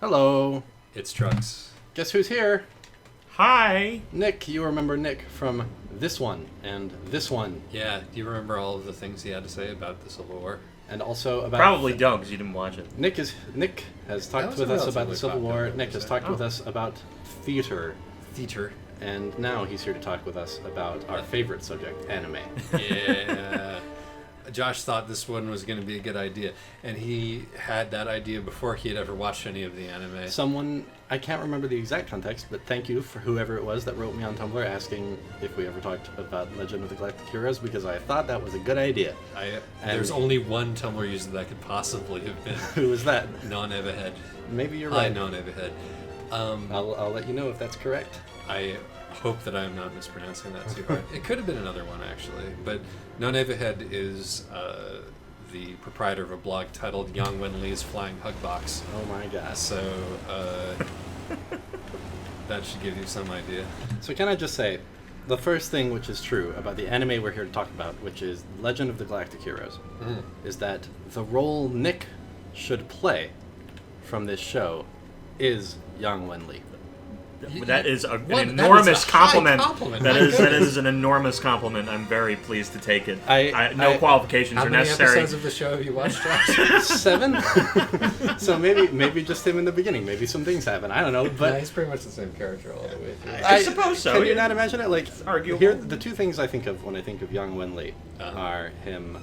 Hello. It's Trucks. Guess who's here? Hi. Nick. You remember Nick from this one and this one. Yeah, do you remember all of the things he had to say about the Civil War? And also about... Probably don't, because you didn't watch it. Nick has talked with us about the Civil War. Nick has talked with us about theater. Theater. And now he's here to talk with us about our favorite subject, anime. Yeah. Josh thought this one was going to be a good idea, and he had that idea before he had ever watched any of the anime. Someone, I can't remember the exact context, but thank you for whoever it was that wrote me on Tumblr asking if we ever talked about Legend of the Galactic Heroes, because I thought that was a good idea. There's only one Tumblr user that could possibly have been. Who was that? Non-Everhead. Maybe you're right. Non-Everhead. I'll let you know if that's correct. I hope that I'm not mispronouncing that too hard. It could have been another one, actually. But Non-Everhead is the proprietor of a blog titled Yang Wen Lee's Flying Hug Box. Oh my god. So that should give you some idea. So can I just say, the first thing which is true about the anime we're here to talk about, which is Legend of the Galactic Heroes, is that the role Nick should play from this show is Yang Wen Lee. That is an enormous compliment. That is an enormous compliment. I'm very pleased to take it. No qualifications are necessary. How many episodes of the show have you watched, Josh? 7. So maybe just him in the beginning. Maybe some things happen. I don't know. But yeah, he's pretty much the same character all the way through. I suppose so. Can you not imagine it? Like, arguable. Here, the two things I think of when I think of Yang Wen Lee are him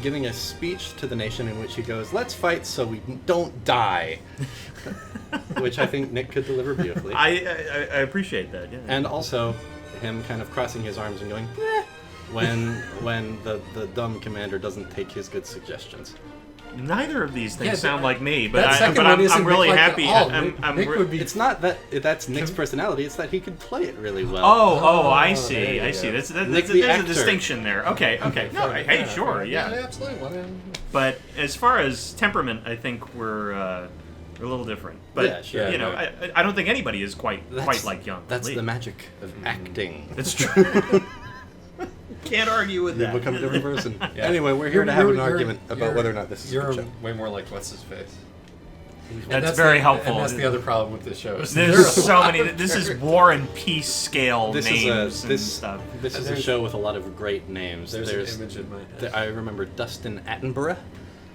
giving a speech to the nation in which he goes, "Let's fight so we don't die," which I think Nick could deliver beautifully. I appreciate that. Yeah. And also him kind of crossing his arms and going, "Eh," when the dumb commander doesn't take his good suggestions. Neither of these things sound like me, but I'm really Nick happy. Nick would be... It's not that's Nick's personality; it's that he could play it really well. I see. I see. There's a distinction there. Okay. No, hey, sure, yeah. Absolutely. But as far as temperament, I think we're a little different. But yeah, sure. You know, I don't think anybody is quite like Young. That's Lee. the magic of acting. It's true. Can't argue with that. You become a different person. Yeah. Anyway, we're here to have an argument about whether or not this is a good show. You're way more like what's-his-face. That's very helpful. And that's the other problem with this show. There's so many. This is War and Peace scale names and stuff. This is a show with a lot of great names. There's an image in my head. I remember Dustin Attenborough.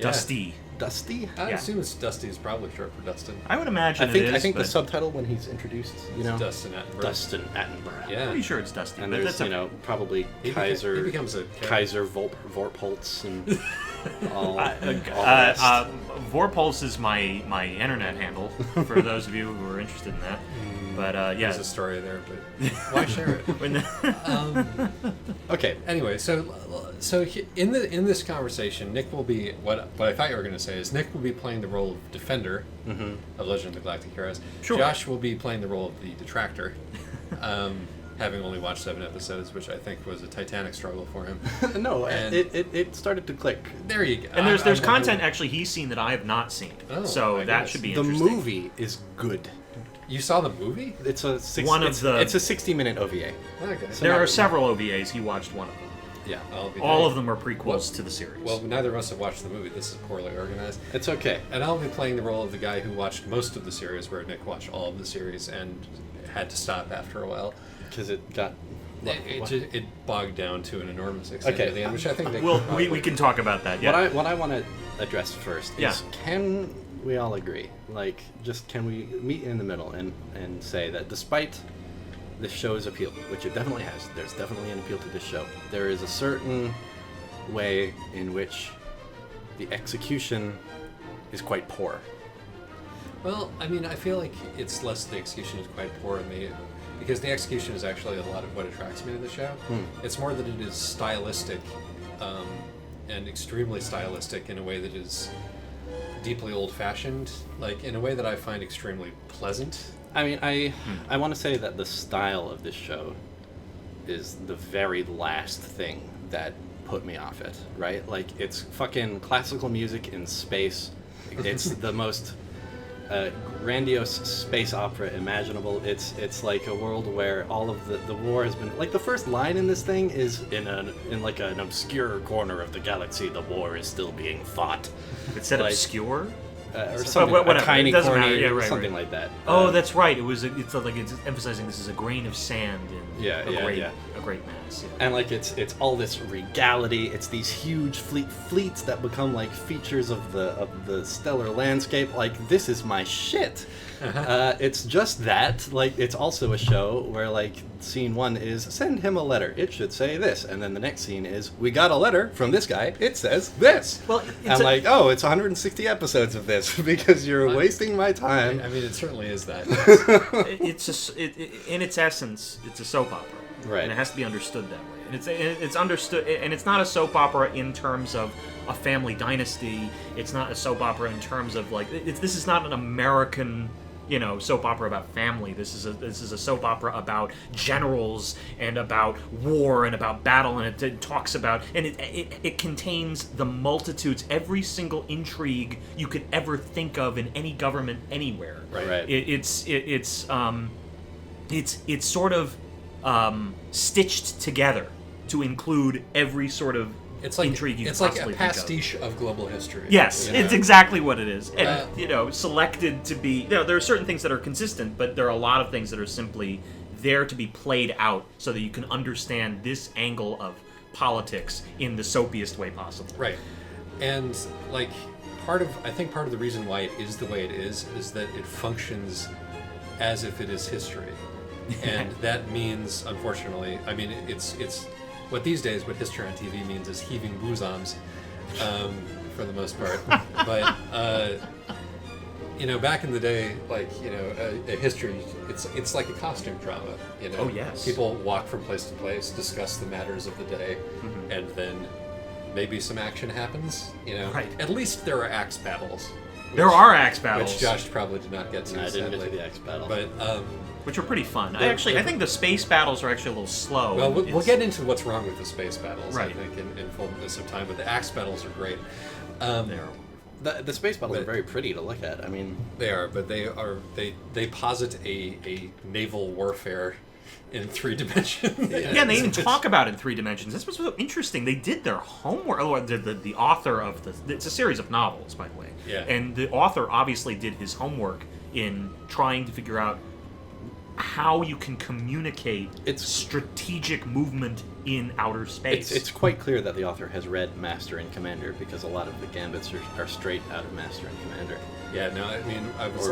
Dusty. Dusty? I assume it's Dusty is probably short for Dustin. I would imagine I think the subtitle when he's introduced, Dustin Attenborough. Dustin Attenborough. Yeah. Pretty sure it's Dusty. And there's, probably Kaiser. He becomes a Kaiser Vorpolz and all. Vorpolz is my internet handle for those of you who are interested in that. But there's a story there, but why share it? Okay. Anyway, so in this conversation, Nick will be what I thought you were going to say is Nick will be playing the role of defender of Legend of the Galactic Heroes. Sure. Josh will be playing the role of the detractor, having only watched 7 episodes, which I think was a titanic struggle for him. No, and it started to click. There you go. And there's content actually he's seen that I have not seen, so that should be interesting. The movie is good. You saw the movie? It's a it's a 60-minute OVA. Okay. So there are several OVAs. He watched one of them. Yeah. All of them are prequels to the series. Well, neither of us have watched the movie. This is poorly organized. It's okay. And I'll be playing the role of the guy who watched most of the series, where Nick watched all of the series and had to stop after a while. Because it got... It bogged down to an enormous extent at the end, which I think we can talk about that. Yeah. What I want to address first is can we all agree? Like, just can we meet in the middle and say that despite this show's appeal, which it definitely has, there's definitely an appeal to this show, there is a certain way in which the execution is quite poor. Well, I mean, I feel like it's less the execution is quite poor because the execution is actually a lot of what attracts me to the show. It's more that it is stylistic and extremely stylistic in a way that is deeply old-fashioned, like in a way that I find extremely pleasant. I mean, I want to say that the style of this show is the very last thing that put me off it, right? Like, it's fucking classical music in space. It's the most grandiose space opera imaginable. It's like a world where all of the war has been, like, the first line in this thing is in like an obscure corner of the galaxy, the war is still being fought. It said like, obscure? or something, a tiny corny, something like that. Oh, that's right. It's emphasizing this is a grain of sand in a great mass. Yeah. And like it's all this regality. It's these huge fleets that become like features of the stellar landscape. Like, this is my shit. It's just that. Like, it's also a show where like scene 1 is send him a letter. It should say this, and then the next scene is we got a letter from this guy. It says this. Well, I'm like, oh, it's 160 episodes of this because you're wasting my time. I mean, it certainly is that. In its essence, it's a soap opera, right? And it has to be understood that way. And it's understood, and it's not a soap opera in terms of a family dynasty. It's not a soap opera in terms of like this is not an American, soap opera about family. This is a soap opera about generals and about war and about battle, and it talks about, and it contains the multitudes, every single intrigue you could ever think of in any government anywhere. Right. It's sort of stitched together to include every sort of intrigue you it's can like possibly a pastiche of global history. Yes, it's exactly what it is. And, selected to be... there are certain things that are consistent, but there are a lot of things that are simply there to be played out so that you can understand this angle of politics in the soapiest way possible. Right. And, like, I think part of the reason why it is the way it is that it functions as if it is history. And that means, unfortunately, I mean, it's what these days, what history on TV means is heaving bosoms, for the most part. But, back in the day, like, a history, it's like a costume drama, Oh, yes. People walk from place to place, discuss the matters of the day, and then maybe some action happens, Right. At least there are axe battles. There are axe battles. Which Josh probably did not get to, No, I didn't sadly. get to the axe battle. But, which are pretty fun. I think the space battles are actually a little slow. Well, we'll get into what's wrong with the space battles, right. I think, in fullness of time. But the axe battles are great. They are. The space battles are very pretty to look at. I mean, they are, but they posit a naval warfare in 3 dimensions. Yeah, and they even talk about it in 3 dimensions. This was so interesting. They did their homework. Oh, the author of it's a series of novels, by the way. Yeah. And the author obviously did his homework in trying to figure out how you can communicate strategic movement in outer space. It's quite clear that the author has read Master and Commander, because a lot of the gambits are straight out of Master and Commander. Yeah, no, I mean,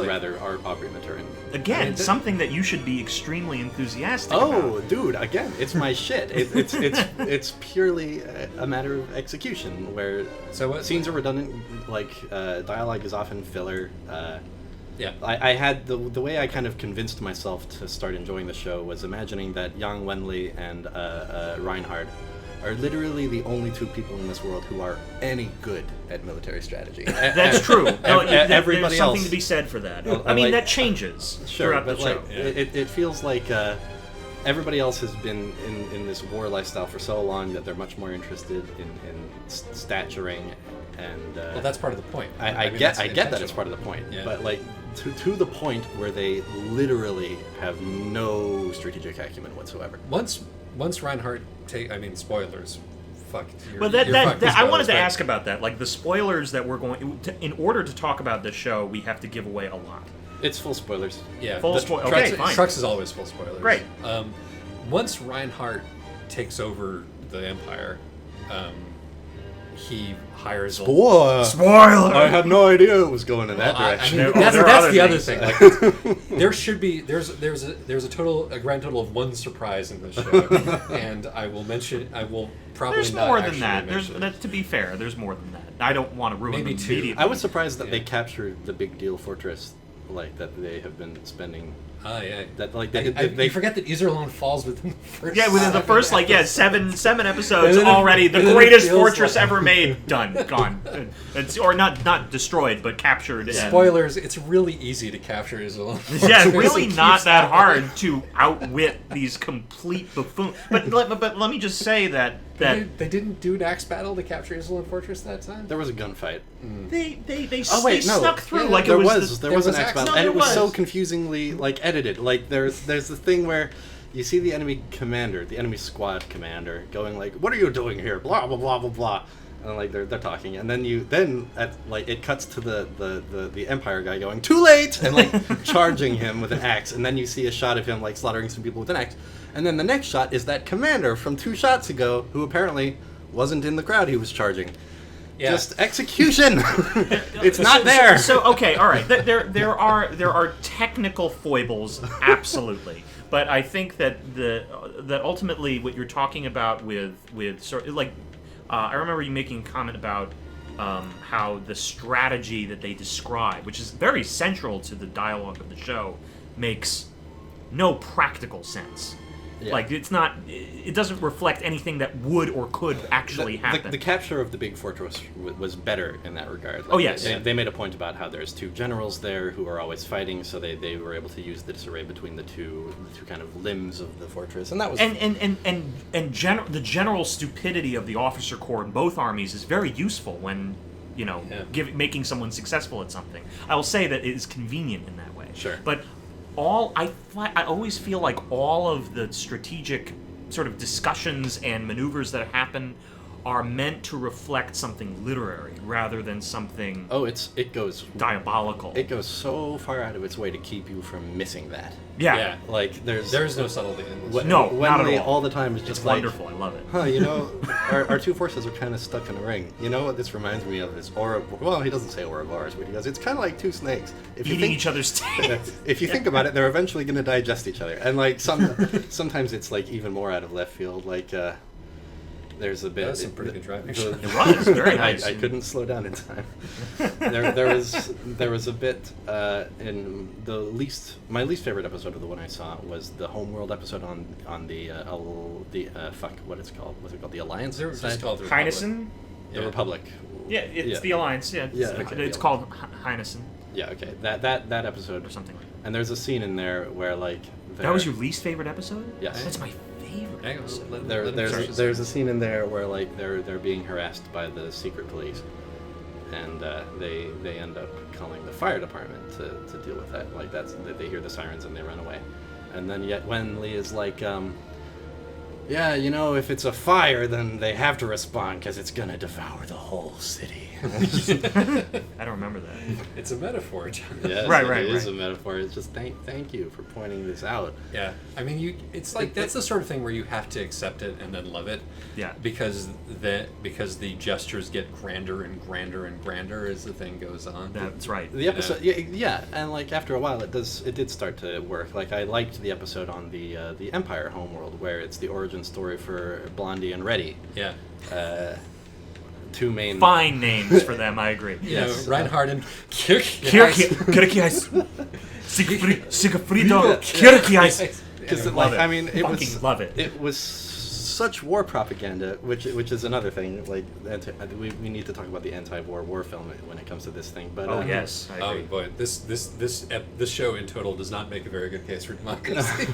rather, Aubrey Maturin. Again, something that you should be extremely enthusiastic about. Oh, dude, again, it's my shit. It's purely a matter of execution, where scenes are redundant, like, dialogue is often filler. Yeah. I had the way I kind of convinced myself to start enjoying the show was imagining that Yang Wenli and Reinhard are literally the only 2 people in this world who are any good at military strategy. That's true. Everybody there's something else, to be said for that. I mean, that changes throughout the show. It feels like everybody else has been in this war lifestyle for so long that they're much more interested in staturing. And well, that's part of the point. I get that it's part of the point, but like to the point where they literally have no strategic acumen whatsoever. Once Reinhardt spoilers. Fuck. Well, I wanted to ask about that. Like the spoilers that we're going to, in order to talk about this show, we have to give away a lot. It's full spoilers. Yeah, full spoilers. Okay, fine. Trux is always full spoilers. Great. Once Reinhardt takes over the Empire, he hires Spoiler! I had no idea it was going in that direction. I mean, that's the other thing. Like, there's a grand total of 1 surprise in this show, and I will probably there's not more than that. mention it. To be fair, there's more than that. I don't want to ruin Maybe the 2. immediately. I was surprised that they captured the big deal fortress, like that they have been spending. Yeah. That like they forget that Iserlohn falls within the first. Yeah, within the first seven episodes already. The greatest fortress ever made, done, gone, or not destroyed, but captured. Spoilers: it's really easy to capture Iserlohn. Yeah, really not that hard to outwit these complete buffoons. But let me just say that they didn't do an axe battle to capture Iserlohn Fortress that time. There was a gunfight. They snuck through like there it was. There was an axe battle, and it was was so confusingly edited. Like there's the thing where you see the enemy commander, the enemy squad commander, going like, "What are you doing here?" Blah blah blah blah blah. And like they're talking, and then it cuts to the Empire guy going too late and like charging him with an axe, and then you see a shot of him like slaughtering some people with an axe, and then the next shot is that commander from 2 shots ago who apparently wasn't in the crowd he was charging. Yeah. Just execution. It's not there. So okay, all right. There are technical foibles, absolutely. But I think that that ultimately what you're talking about with sort of like. I remember you making a comment about how the strategy that they describe, which is very central to the dialogue of the show, makes no practical sense. Yeah. Like, it doesn't reflect anything that would or could actually happen. The capture of the big fortress was better in that regard. Like, oh, yes. They made a point about how there's 2 generals there who are always fighting, so they were able to use the disarray between the two kind of limbs of the fortress, and that was... The general stupidity of the officer corps in both armies is very useful when, making someone successful at something. I will say that it is convenient in that way. Sure. But... I always feel like all of the strategic sort of discussions and maneuvers that happen are meant to reflect something literary rather than something it goes diabolical. It goes so far out of its way to keep you from missing that. Yeah. Like there's no subtlety in this. No, not at all the time is just it's wonderful. I love it. Our 2 forces are kind of stuck in a ring. You know what this reminds me of is Ouroboros. Well, he doesn't say Ouroboros, but he goes, it's kind of like 2 snakes. Eating each other's tails. If you think about it, they're eventually going to digest each other. And like sometimes it's like even more out of left field. Like there's a bit. That was some pretty good driving. It was very nice. I couldn't slow down in time. There was a bit in my least favorite episode of the one I saw was the Homeworld episode on the what is it called? What's it called? The Alliance? They're just called the Heinesen? The Republic. Yeah, it's the Alliance. Yeah, it's called Heinesen. Yeah, okay. That episode or something like that. And there's a scene in there where like that was your least favorite episode? Yes. That's my favorite episode. There's a scene in there where like they're being harassed by the secret police, and they end up calling the fire department to deal with that. Like they hear the sirens and they run away, and then yet when Lee is like, yeah, if it's a fire, then they have to respond because it's gonna devour the whole city. I don't remember that. It's a metaphor, John. Yes, right. It is a metaphor. It's just thank you for pointing this out. Yeah, I mean, it's like that's the sort of thing where you have to accept it and then love it. Yeah. Because the gestures get grander and grander and grander as the thing goes on. That's right. The episode, yeah, and like after a while, it did start to work. Like I liked the episode on the Empire Homeworld where it's the origin story for Blondie and Reddy. Yeah. 2 main fine names for them. I agree. Yes, Reinhard and Kirkiais. Sigfrido Kirkiais. Because love it. It was such war propaganda, which is another thing. Like we need to talk about the anti-war film when it comes to this thing. But yes, I agree. Oh boy, this show in total does not make a very good case for democracy.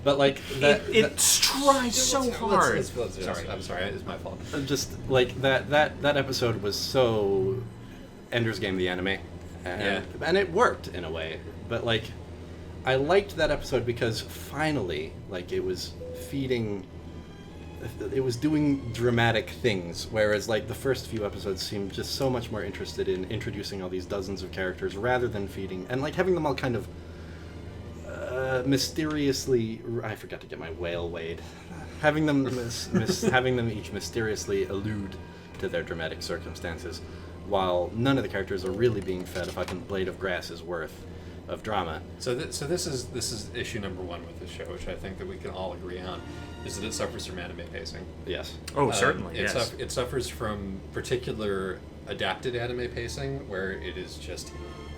But like it tries so hard. Sorry, I'm sorry. It's my fault. Just like that episode was so Ender's Game the anime, and it worked in a way. But like I liked that episode because finally, like it was doing dramatic things, whereas like the first few episodes seemed just so much more interested in introducing all these dozens of characters rather than feeding and like having them all kind of mysteriously. I forgot to get my whale weighed. Having them having them each mysteriously allude to their dramatic circumstances, while none of the characters are really being fed a fucking blade of grass's worth of drama. So this is issue number 1 with the show, which I think that we can all agree on, is that it suffers from anime pacing. Yes. Oh, certainly. Yes. It suffers from particular adapted anime pacing, where it is just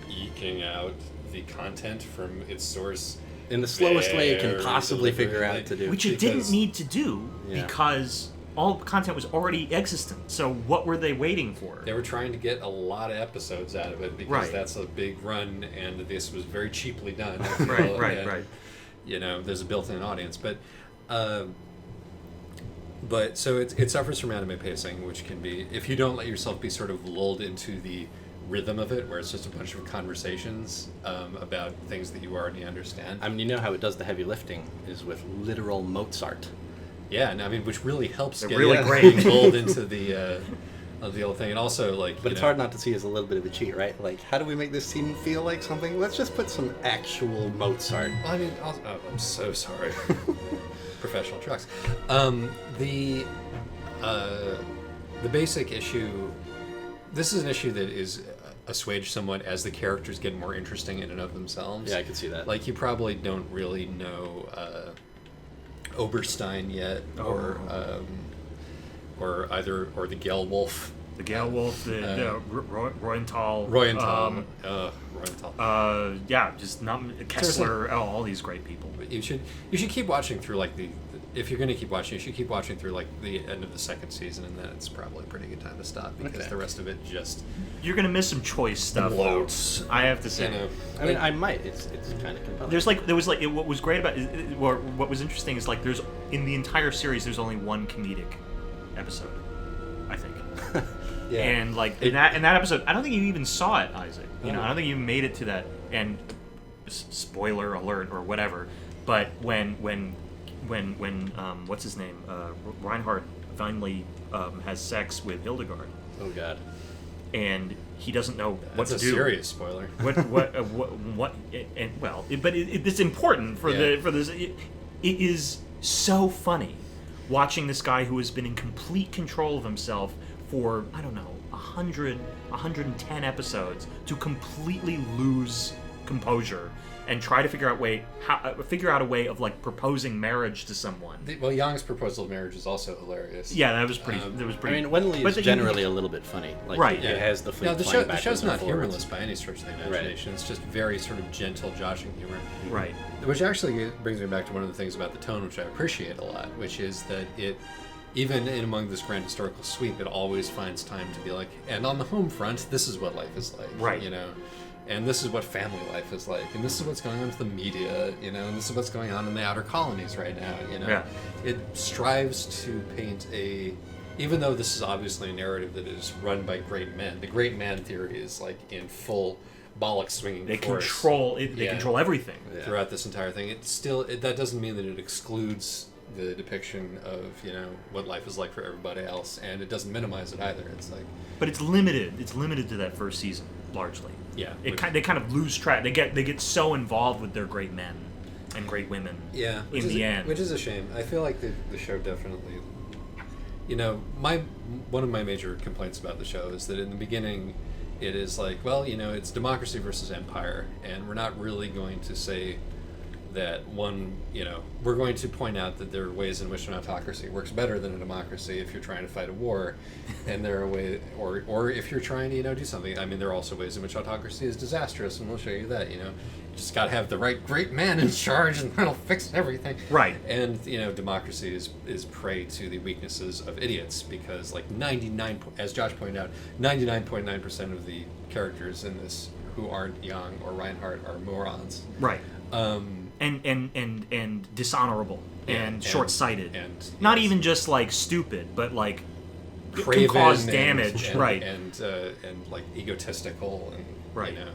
eking out the content from its source in the slowest way it can possibly figure out to do. Which it didn't need to do because all the content was already existent. So what were they waiting for? They were trying to get a lot of episodes out of it because that's a big run, and this was very cheaply done. Right. There's a built-in audience, but so it suffers from anime pacing, which can be, if you don't let yourself be sort of lulled into the rhythm of it, where it's just a bunch of conversations about things that you already understand. I mean, you know how it does the heavy lifting is with literal Mozart. Yeah, and I mean, which really helps They're get really great. lulled into the of the whole thing. And also, like, But it's hard not to see as a little bit of a cheat, right? Like, how do we make this scene feel like something? Let's just put some actual Mozart. Well, I mean, I'm so sorry. Professional trucks. The basic issue. This is an issue that is assuaged somewhat as the characters get more interesting in and of themselves. Yeah, I can see that. Like, you probably don't really know Oberstein yet, or the Gelwolf. The Galewolf, the Royenthal. Royenthal. Yeah, just not Kessler. All these great people. But you should keep watching through, like, if you're going to keep watching, you should keep watching through, like, the end of the second season, and then it's probably a pretty good time to stop, because the rest of it just you're gonna miss some choice stuff. Loads. I have to say. You know, I mean, I might. It's kind of compelling. What was great about what was interesting is, like, there's in the entire series there's only one comedic episode, I think. Yeah. And, like, in that episode, I don't think you even saw it, Isaac. You know, I don't think you made it to that. And spoiler alert or whatever. But when what's his name, Reinhardt finally has sex with Hildegard. Oh God. And he doesn't know what that's to a do. serious spoiler. It's important for this. It is so funny watching this guy who has been in complete control of himself for, I don't know, 110 episodes to completely lose composure and try to figure out a way of, like, proposing marriage to someone. Well, Young's proposal of marriage is also hilarious. Yeah, that was pretty. I mean, Wenley is generally a little bit funny. Like, right. It has the fleet No, the flying show's backwards not and forwards. humorless by any stretch of the imagination. Right. It's just very sort of gentle, joshing humor. Right. Which actually brings me back to one of the things about the tone, which I appreciate a lot, which is that it, even in among this grand historical sweep, it always finds time to be like, and on the home front, this is what life is like. Right. You know? And this is what family life is like, and this is what's going on with the media, you know, and this is what's going on in the outer colonies right now, you know. Yeah. It strives to paint even though this is obviously a narrative that is run by great men, the great man theory is, like, in full bollock swinging force. They control everything. Yeah. Throughout this entire thing. That doesn't mean that it excludes the depiction of, you know, what life is like for everybody else, and it doesn't minimize it either. It's like, but it's limited. It's limited to that first season, largely. Yeah. They kind of lose track. They get so involved with their great men and great women. Yeah. In the end, which is a shame. I feel like the show definitely, you know, one of my major complaints about the show is that in the beginning, it is like, well, you know, it's democracy versus empire, and we're not really going to say that one, you know, we're going to point out that there are ways in which an autocracy works better than a democracy if you're trying to fight a war, and there are ways, or if you're trying to, you know, do something. I mean, there are also ways in which autocracy is disastrous, and we'll show you that, you know. You just got to have the right great man in charge, and that'll fix everything. Right. And, you know, democracy is prey to the weaknesses of idiots, because, like, as Josh pointed out, 99.9% of the characters in this who aren't Young or Reinhardt are morons. Right. And dishonorable and short-sighted, and not even just, like, stupid, but, like, craven can cause damage, right? And like egotistical, and right. You know,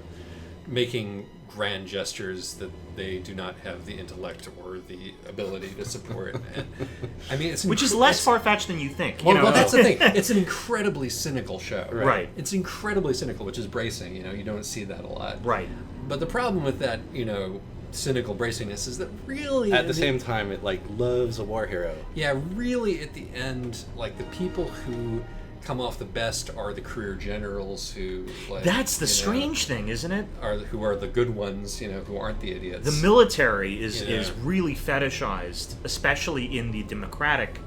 making grand gestures that they do not have the intellect or the ability to support. And, I mean, which is less far-fetched than you think. Well, that's the thing. It's an incredibly cynical show. Right. It's incredibly cynical, which is bracing. You know, you don't see that a lot. Right. But the problem with that, you know, cynical braciness is that really at the same time it, like, loves a war hero. Yeah, really at the end, like, the people who come off the best are the career generals who, like, that's the strange thing, isn't it? Who are the good ones, you know, who aren't the idiots. The military is really fetishized, especially in the democratic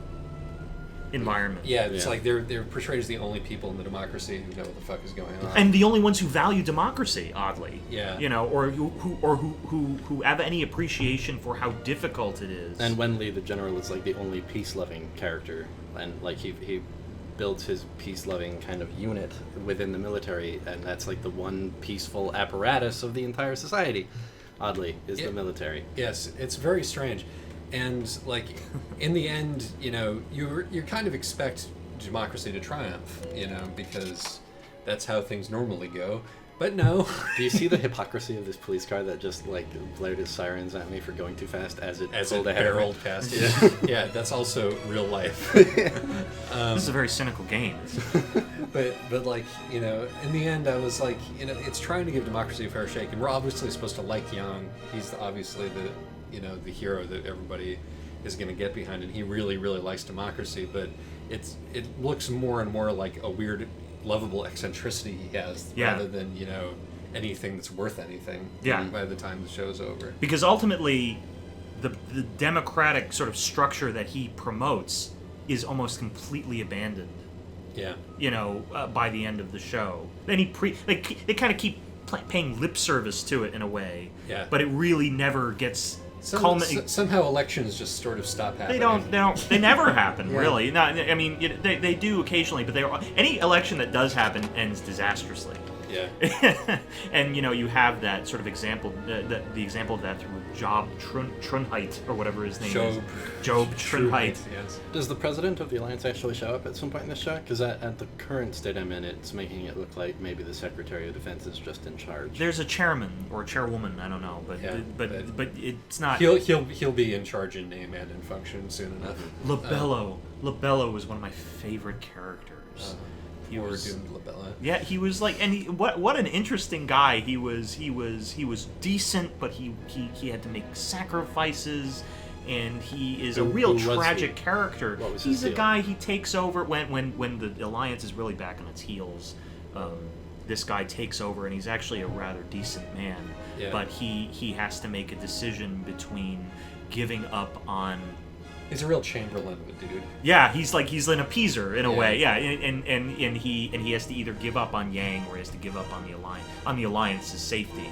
environment. Yeah, it's like they're portrayed as the only people in the democracy who know what the fuck is going on, and the only ones who value democracy. Oddly, yeah, you know, or who have any appreciation for how difficult it is. And Wenley, the general, is, like, the only peace-loving character, and, like, he builds his peace-loving kind of unit within the military, and that's, like, the one peaceful apparatus of the entire society. Oddly, is the military. Yes, it's very strange. And, like, in the end, you know, you kind of expect democracy to triumph, you know, because that's how things normally go. But no. Do you see the hypocrisy of this police car that just, like, blared its sirens at me for going too fast as it barreled past you? Yeah, that's also real life. This is a very cynical game. but like, you know, in the end, I was like, you know, it's trying to give democracy a fair shake, and we're obviously supposed to like Yang. He's obviously the, you know, the hero that everybody is going to get behind, and he really, really likes democracy. But it looks more and more like a weird, lovable eccentricity he has, rather than, you know, anything that's worth anything. By the time the show's over, because ultimately, the democratic sort of structure that he promotes is almost completely abandoned. Yeah. You know, by the end of the show, then they kind of keep paying lip service to it in a way. Yeah. But it really never gets somehow elections just sort of stop happening. They never happen, really. No, I mean, they do occasionally, but any election that does happen ends disastrously. Yeah. And, you know, you have that sort of example, the example of that through Job Trunheit, or whatever his name is. Job Trunheit. Yes. Does the president of the Alliance actually show up at some point in this show? Because at the current state I'm in, it's making it look like maybe the Secretary of Defense is just in charge. There's a chairman or a chairwoman, I don't know, but it's not. He'll be in charge in name and in function soon enough. Labello was one of my favorite characters. He was doomed Labella. Yeah, he was like, and what an interesting guy he was. He was decent, but he had to make sacrifices, and he is a real tragic character. What was his He's a deal? guy, he takes over when the Alliance is really back on its heels. This guy takes over, and he's actually a rather decent man. Yeah. But he has to make a decision between giving up on. He's a real Chamberlain of a dude. Yeah, he's an appeaser in a way. Yeah, and he has to either give up on Yang or he has to give up on the Alliance's safety,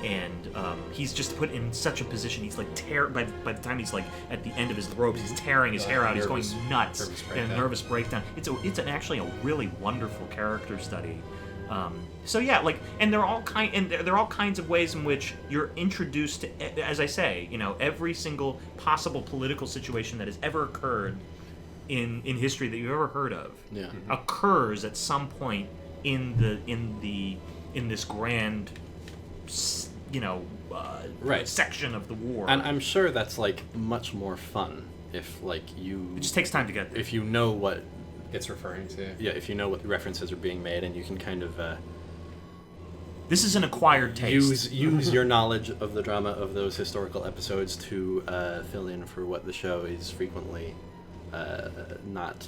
and he's just put in such a position. He's like by the time he's like at the end of his ropes, he's tearing his hair out. He's going nuts in a nervous breakdown. It's actually a really wonderful character study. So yeah, like, and there are all kinds of ways in which you're introduced to, as I say, you know, every single possible political situation that has ever occurred in history that you've ever heard of occurs at some point in this grand, you know, section of the war. And I'm sure that's like much more fun if like it just takes time to get there. if you know what It's referring to. Yeah, if you know what references are being made, and you can kind of This is an acquired taste. use your knowledge of the drama of those historical episodes to fill in for what the show is frequently not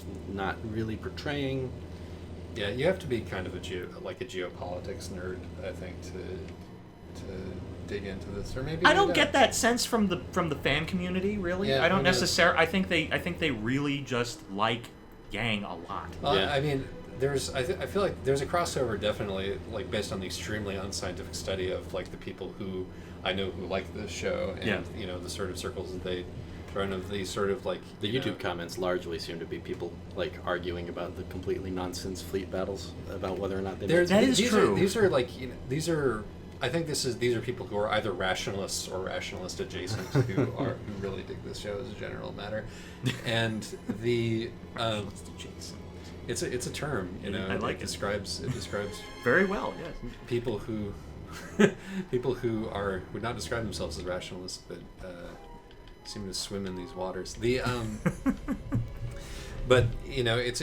really portraying. Yeah, you have to be kind of a geopolitics nerd, I think, to dig into this, or maybe I don't get that sense from the fan community, really. Yeah, I don't necessarily. I think they really just like Yang a lot. Well, Yeah. I mean, I feel like there's a crossover definitely, like based on the extremely unscientific study of like the people who I know who like this show, and you know the sort of circles that they run of these sort of like The YouTube comments largely seem to be people like arguing about the completely nonsense fleet battles, about whether or not they. That is true. These are like, you know, these are. I think these are people who are either rationalists or rationalist adjacent who really dig this show as a general matter, and the it's a term, you know. I like it. Describes Very well, yes. people who would not describe themselves as rationalists, but seem to swim in these waters. But you know, it's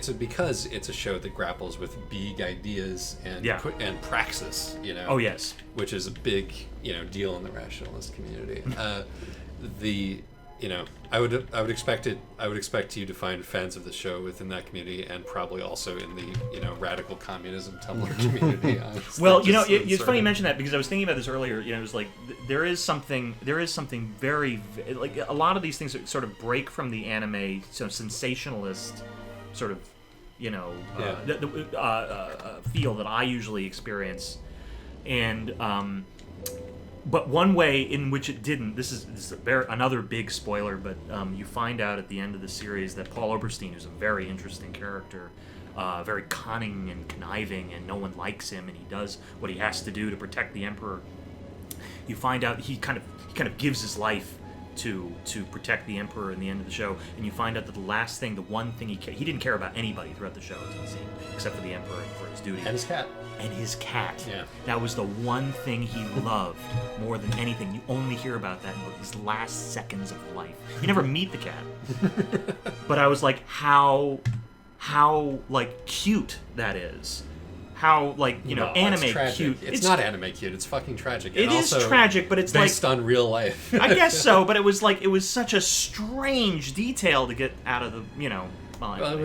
because it's a show that grapples with big ideas and praxis. You know. Oh yes. Which is a big, you know, deal in the rationalist community. You know, I would expect you to find fans of the show within that community, and probably also in the, you know, radical communism Tumblr community. Honestly. Well, you know, it's funny you mention that, because I was thinking about this earlier. You know, it was like there is something very, like, a lot of these things that sort of break from the anime sensationalist sort of, you know, feel that I usually experience, and but one way in which it didn't, this is another big spoiler, but you find out at the end of the series that Paul Oberstein, who's a very interesting character, very cunning and conniving, and no one likes him, and he does what he has to do to protect the Emperor. You find out he kind of gives his life to protect the Emperor in the end of the show, and you find out that the one thing he didn't care about anybody throughout the show, it doesn't seem, except for the Emperor and for his duty. And his cat. And his cat. Yeah. That was the one thing he loved more than anything. You only hear about that in his last seconds of life. You never meet the cat. But I was like, how how like cute that is. How like No, anime it's tragic. cute. It's not anime cute. It's fucking tragic. It And is also tragic, but it's based on real life. I guess so, but it was such a strange detail to get out of the Well, Well, it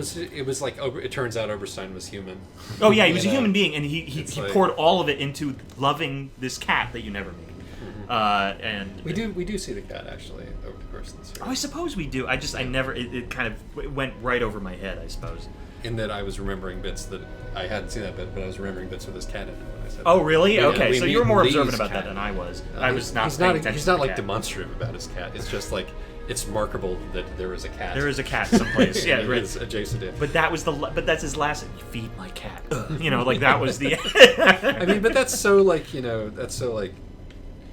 was like it turns out Oberstein was human. Oh yeah, he was You a know? human being, and he like- poured all of it into loving this cat that you never meet. And We do see the cat actually over the course of the series. I suppose we do. I never. It kind of went right over my head. I suppose. In that I was remembering bits that I hadn't seen that bit, but I was remembering bits with this cat in it when I said. Oh that. really? Yeah, Okay, we so meet you were more Lee's observant about cat. that than I was. I was not. He's paying not. attention He's to not the like cat. demonstrative about his cat. It's just like it's remarkable that there is a cat. There is a cat someplace. Yeah, It right. is adjacent to it. But that's his last. Feed my cat. Like that was the. I mean, but that's so like that's so like.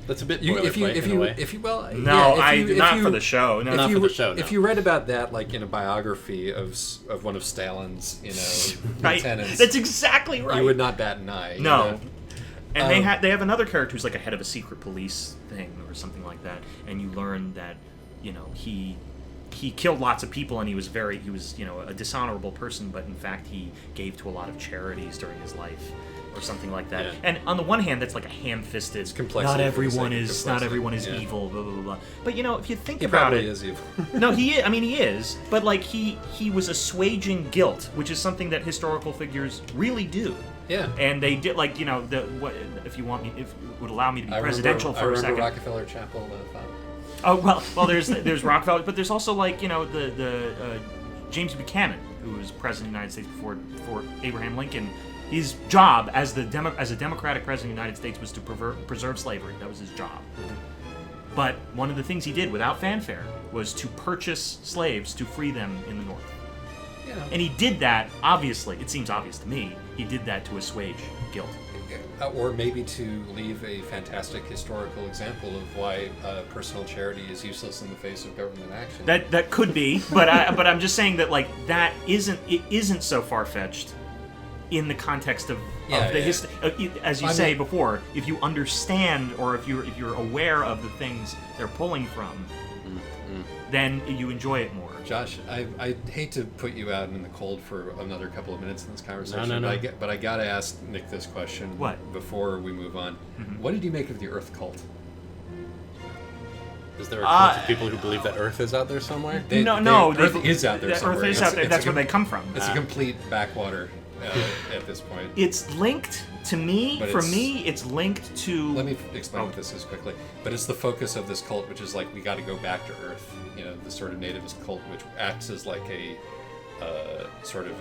That's a bit If you boilerplate in a way. No, if not for the show. No, Not if for you, the show, no. If you read about that, like in a biography of one of Stalin's, right. lieutenants, That's exactly right. you would not bat an eye. No. And Um, they have another character who's like a head of a secret police thing or something like that, and you learn that he killed lots of people and he was a dishonorable person, but in fact he gave to a lot of charities during his life or something like that. Yeah. And on the one hand, that's like a ham-fisted. complexity Not for the everyone sake of is. Not complexity. everyone is Yeah. evil. Blah blah blah. But if you think He about probably it, is evil. no, he is. I mean, he is. But like he was assuaging guilt, which is something that historical figures really do. Yeah. And they did if you would allow me to be presidential I for a remember second. Rockefeller Chapel. Oh well, there's Rockefeller, but there's also the James Buchanan, who was president of the United States before Abraham Lincoln. His job as a Democratic president of the United States was to preserve slavery. That was his job. But one of the things he did without fanfare was to purchase slaves to free them in the North. Yeah. And he did that, obviously, it seems obvious to me, he did that to assuage guilt. Or maybe to leave a fantastic historical example of why personal charity is useless in the face of government action. That could be, but I'm just saying that that isn't so far-fetched in the context of the history. As you say before, if you understand or if you're aware of the things they're pulling from, then you enjoy it more. Josh, I hate to put you out in the cold for another couple of minutes in this conversation. No. But I gotta ask Nick this question. What? Before we move on, what did you make of the Earth cult? Is there a cult of people who believe that Earth is out there somewhere? Earth is out there the somewhere. Earth is out there. That's where they come from. It's a complete backwater at this point. It's linked to me. But For it's- me, it's linked to. Let me explain what this is quickly. But it's the focus of this cult, which is like we got to go back to Earth. The sort of nativist cult, which acts as like a sort of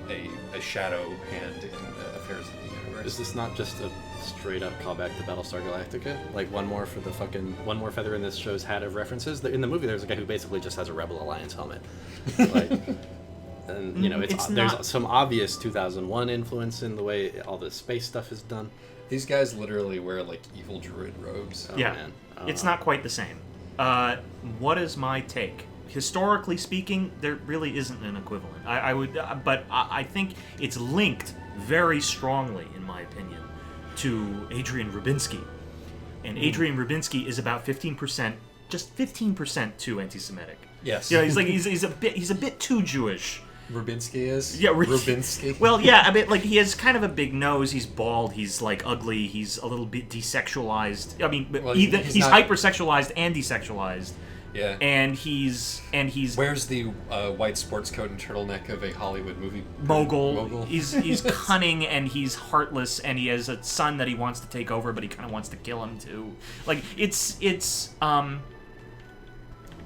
a shadow hand in affairs of the universe. Is this not just a straight up callback to Battlestar Galactica? Like one more feather in this show's hat of references. In the movie, there's a guy who basically just has a Rebel Alliance helmet. And there's some obvious 2001 influence in the way all the space stuff is done. These guys literally wear like evil druid robes. Oh, Yeah, man. it's not quite the same. What is my take? Historically speaking, there really isn't an equivalent. I think it's linked very strongly, in my opinion, to Adrian Rubinsky. And Adrian Rubinsky is about 15%, just 15% too anti-Semitic. Yes. He's a bit too Jewish. Rubinsky is? Yeah, Rubinsky? Well, yeah, he has kind of a big nose, he's bald, he's ugly, he's a little bit desexualized. I mean, he's not... hypersexualized and desexualized. Yeah. And he's wears the white sports coat and turtleneck of a Hollywood movie mogul. He's cunning and he's heartless and he has a son that he wants to take over, but he kind of wants to kill him too.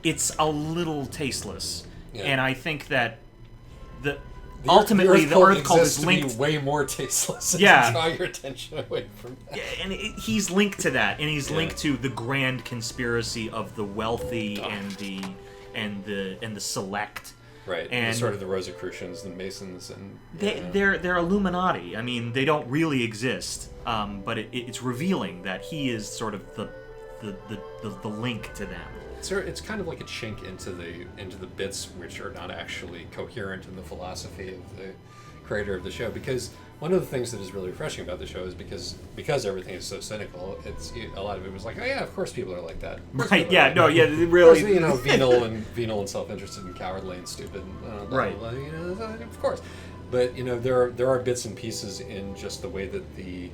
It's a little tasteless, and I think that ultimately the Earth cult is linked. To be way more tasteless. Yeah. To draw your attention away from that. Yeah, and he's linked to that, and he's linked to the grand conspiracy of the wealthy and the select. Right, and sort of the Rosicrucians and Masons and they're Illuminati. I mean, they don't really exist, but it's revealing that he is sort of the link to them. It's kind of like a chink into the bits which are not actually coherent in the philosophy of the creator of the show, because one of the things that is really refreshing about the show is because everything is so cynical. It's a lot of it was like, oh yeah, of course people are like that. Right? Yeah. No. Yeah. Really. Of course, venal and self-interested and cowardly and stupid. And, right. Of course, but there are bits and pieces in just the way that the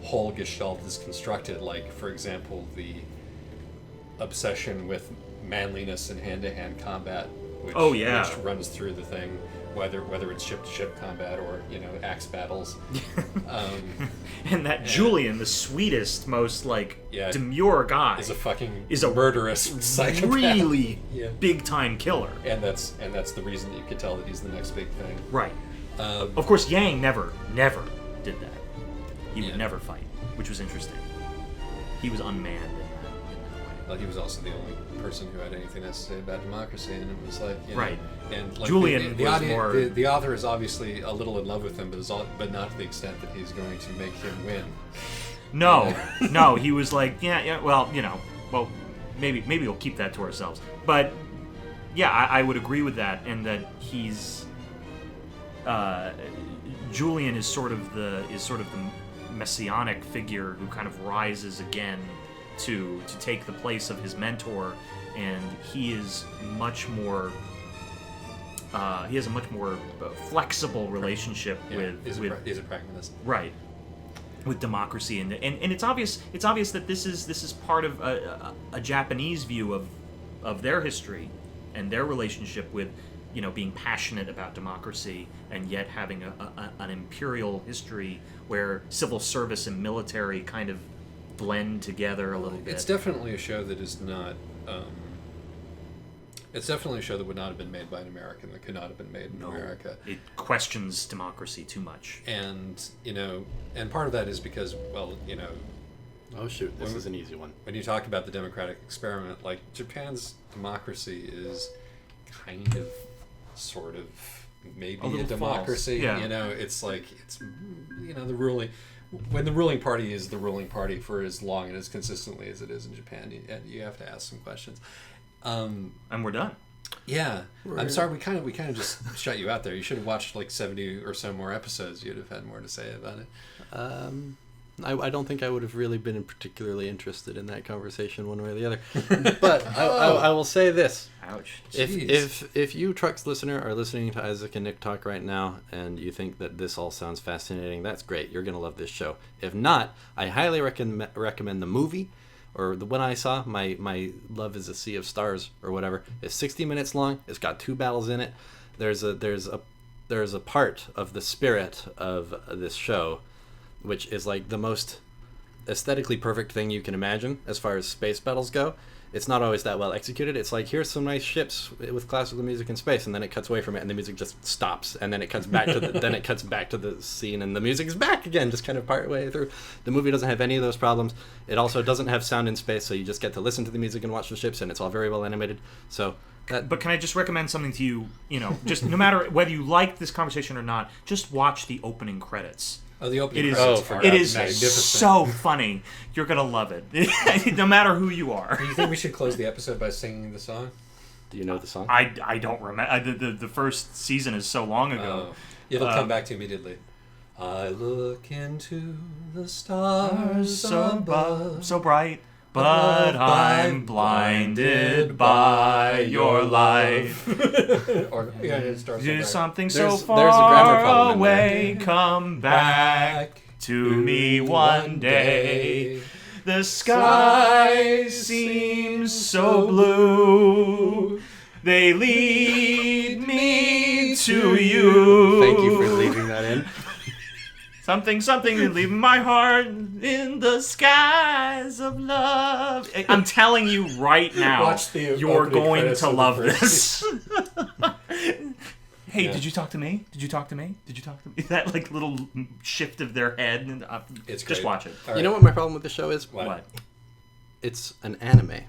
whole gestalt is constructed. Like, for example, the obsession with manliness and hand-to-hand combat, which runs through the thing. Whether it's ship-to-ship combat or axe battles, and that Julian, the sweetest, most demure guy, is a murderous psychopath, really big-time killer, and that's the reason that you could tell that he's the next big thing. Right. Of course, Yang never did that. He would never fight, which was interesting. He was unmanned in that way. Well, he was also the only person who had anything nice to say about democracy, and it was like right. And Julian the author is obviously a little in love with him, but not to the extent that he's going to make him win. No, no, he was like, well, maybe we'll keep that to ourselves. But yeah, I would agree with that, and that he's Julian is sort of the messianic figure who kind of rises again to take the place of his mentor, and he is much more. He has a much more flexible relationship with. He's a pragmatist, right? With democracy, and it's obvious that this is part of a Japanese view of their history and their relationship with being passionate about democracy, and yet having an imperial history where civil service and military kind of blend together a little bit. It's definitely a show that is not. It's definitely a show that would not have been made by an American, that could not have been made in America. It questions democracy too much. And, and part of that is because, oh shoot, this is an easy one. When you talk about the democratic experiment, Japan's democracy is kind of, sort of, maybe a democracy. Yeah. It's like, the ruling... When the ruling party is the ruling party for as long and as consistently as it is in Japan, you have to ask some questions. And we're done. Yeah, I'm sorry. We kind of just shut you out there. You should have watched 70 or so more episodes. You'd have had more to say about it. I don't think I would have really been particularly interested in that conversation one way or the other. But I will say this. Ouch. If you, Trucks listener, are listening to Isaac and Nick talk right now, and you think that this all sounds fascinating, that's great. You're going to love this show. If not, I highly recommend the movie. Or the one I saw, my Love is a Sea of Stars or whatever, is 60 minutes long. It's got 2 battles in it. There's a part of the spirit of this show, which is the most aesthetically perfect thing you can imagine as far as space battles go. It's not always that well executed. It's here's some nice ships with classical music in space, and then it cuts away from it, and the music just stops, and then it cuts back to the scene, and the music is back again, just kind of part way through. The movie doesn't have any of those problems. It also doesn't have sound in space, so you just get to listen to the music and watch the ships, and it's all very well animated. So. But can I just recommend something to you? Just no matter whether you like this conversation or not, just watch the opening credits. Oh, the opening credits are magnificent. So funny. You're going to love it. No matter who you are. Do you think we should close the episode by singing the song? Do you know the song? I don't remember. The first season is so long ago. It'll come back to you immediately. I look into the stars above. So bright. But I'm blinded by your life. Do something so far away. Come back to me one day. The sky seems so blue. They lead me to you. Thank you for leaving that in. Something, leaving my heart in the skies of love. I'm telling you right now, you're going to love this. Hey, did you talk to me? Did you talk to me? That little shift of their head. It's just great. Watch it. Right. You know what my problem with the show is? What? It's an anime.